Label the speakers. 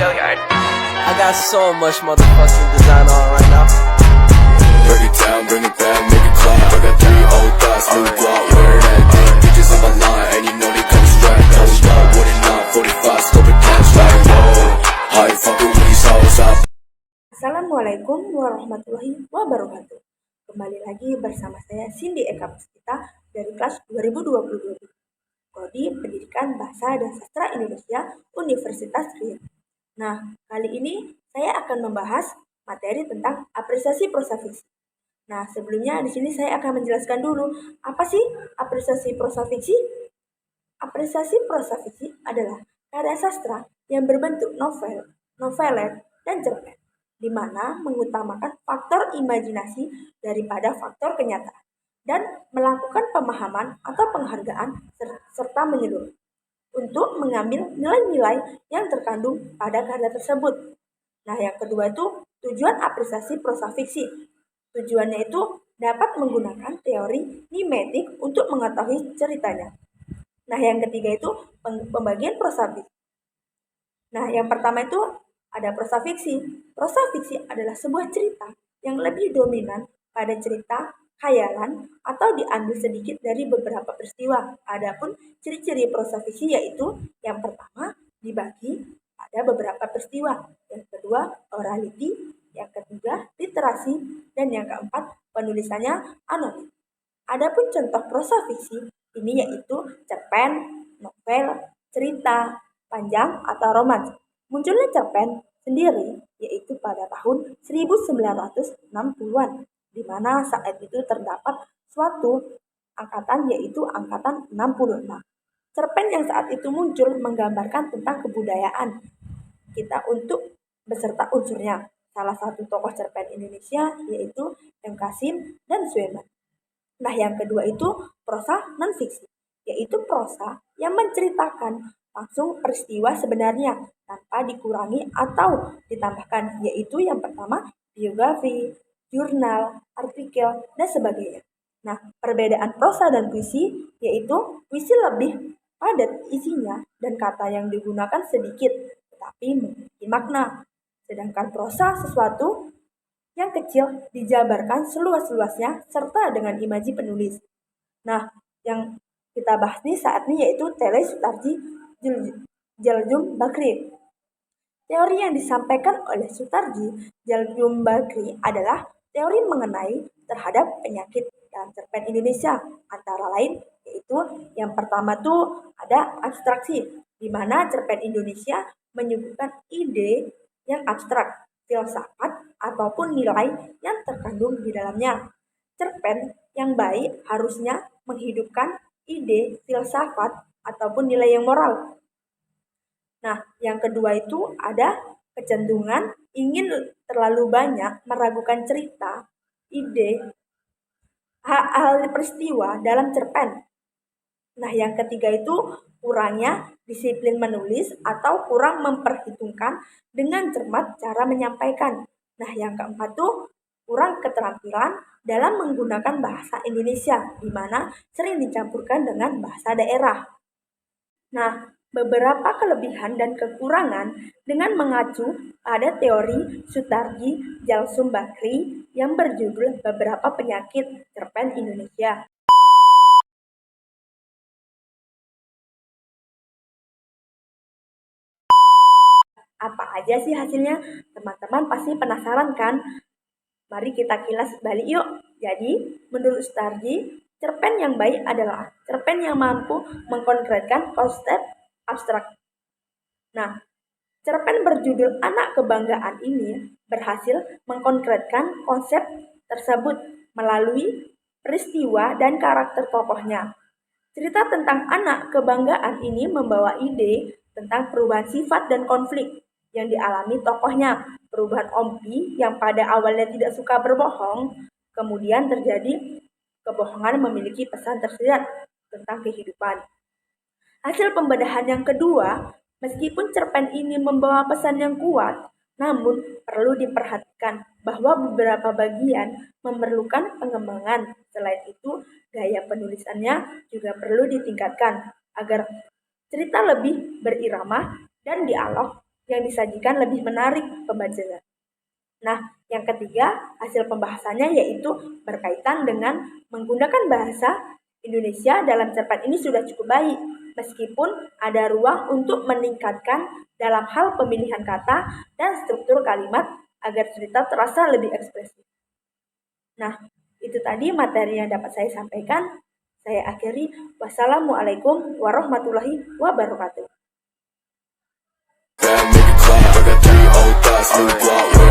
Speaker 1: I got so much motherfucking design on right now.
Speaker 2: Break it down, bring it back, make it clap. I got 3 old thoughts, new guap, wear that thing. Bitches on my line, and you know they come strapped. Hold up, what it not, 45, scope it cash like whoa. How you fucking with these hoes up?
Speaker 3: Assalamualaikum warahmatullahi wabarakatuh. Kembali lagi bersama saya Cindy Eka Puspita dari kelas 2022 Prodi Pendidikan Bahasa dan Sastra Indonesia Universitas Riau. Nah, kali ini saya akan membahas materi tentang apresiasi prosa fiksi. Nah, sebelumnya di sini saya akan menjelaskan dulu apa sih apresiasi prosa fiksi? Apresiasi prosa fiksi adalah karya sastra yang berbentuk novel, novelet, dan cerpen, di mana mengutamakan faktor imajinasi daripada faktor kenyataan, dan melakukan pemahaman atau penghargaan serta menyeluruh untuk mengambil nilai-nilai yang terkandung pada karya tersebut. Nah, yang kedua itu tujuan apresiasi prosa fiksi. Tujuannya itu dapat menggunakan teori mimetik untuk mengetahui ceritanya. Nah, yang ketiga itu pembagian prosa fiksi. Nah, yang pertama itu ada prosa fiksi. Prosa fiksi adalah sebuah cerita yang lebih dominan pada cerita khayalan atau diambil sedikit dari beberapa peristiwa. Adapun ciri-ciri prosa fiksi yaitu yang pertama dibagi pada beberapa peristiwa, yang kedua orality, yang ketiga literasi, dan yang keempat penulisannya anonim. Adapun contoh prosa fiksi ini yaitu cerpen, novel, cerita panjang atau romans. Munculnya cerpen sendiri yaitu pada tahun 1960-an, di mana saat itu terdapat suatu angkatan yaitu angkatan 66. Cerpen yang saat itu muncul menggambarkan tentang kebudayaan kita untuk beserta unsurnya. Salah satu tokoh cerpen Indonesia yaitu M. Kasim dan Sueman. Nah, yang kedua itu prosa non-fiksi, yaitu prosa yang menceritakan langsung peristiwa sebenarnya tanpa dikurangi atau ditambahkan, yaitu yang pertama biografi, jurnal, artikel, dan sebagainya. Nah, perbedaan prosa dan puisi yaitu puisi lebih padat isinya dan kata yang digunakan sedikit, tetapi memiliki makna. Sedangkan prosa sesuatu yang kecil dijabarkan seluas-luasnya serta dengan imaji penulis. Nah, yang kita bahas nih saat ini yaitu Tele Sutarji Djaldjum Bakri. Teori yang disampaikan oleh Sutarji Djaldjum Bakri adalah teori mengenai terhadap penyakit dalam cerpen Indonesia. Antara lain yaitu yang pertama tuh ada abstraksi, di mana cerpen Indonesia menyuguhkan ide yang abstrak, filsafat, ataupun nilai yang terkandung di dalamnya. Cerpen yang baik harusnya menghidupkan ide, filsafat, ataupun nilai yang moral. Nah, yang kedua itu ada kecenderungan ingin terlalu banyak meragukan cerita, ide, hal peristiwa dalam cerpen. Nah, yang ketiga itu kurangnya disiplin menulis atau kurang memperhitungkan dengan cermat cara menyampaikan. Nah, yang keempat tuh kurang keterampilan dalam menggunakan bahasa Indonesia, di mana sering dicampurkan dengan bahasa daerah. Nah, beberapa kelebihan dan kekurangan dengan mengacu pada teori Sutarji Djaldjum Bakri yang berjudul Beberapa Penyakit Cerpen Indonesia. Apa aja sih hasilnya? Teman-teman pasti penasaran kan? Mari kita kilas balik yuk. Jadi, menurut Sutarji, cerpen yang baik adalah cerpen yang mampu mengkonkretkan konsep abstrak. Nah, cerpen berjudul Anak Kebanggaan ini berhasil mengkonkretkan konsep tersebut melalui peristiwa dan karakter tokohnya. Cerita tentang anak kebanggaan ini membawa ide tentang perubahan sifat dan konflik yang dialami tokohnya. Perubahan Ompi yang pada awalnya tidak suka berbohong, kemudian terjadi kebohongan memiliki pesan tersirat tentang kehidupan. Hasil pembedahan yang kedua, meskipun cerpen ini membawa pesan yang kuat, namun perlu diperhatikan bahwa beberapa bagian memerlukan pengembangan. Selain itu, gaya penulisannya juga perlu ditingkatkan agar cerita lebih berirama dan dialog yang disajikan lebih menarik pembacanya. Nah, yang ketiga, hasil pembahasannya yaitu berkaitan dengan menggunakan bahasa Indonesia dalam cerpen ini sudah cukup baik, meskipun ada ruang untuk meningkatkan dalam hal pemilihan kata dan struktur kalimat agar cerita terasa lebih ekspresif. Nah, itu tadi materi yang dapat saya sampaikan. Saya akhiri. Wassalamualaikum warahmatullahi wabarakatuh.
Speaker 2: Make it clap. I got 3 old thoughts, new block.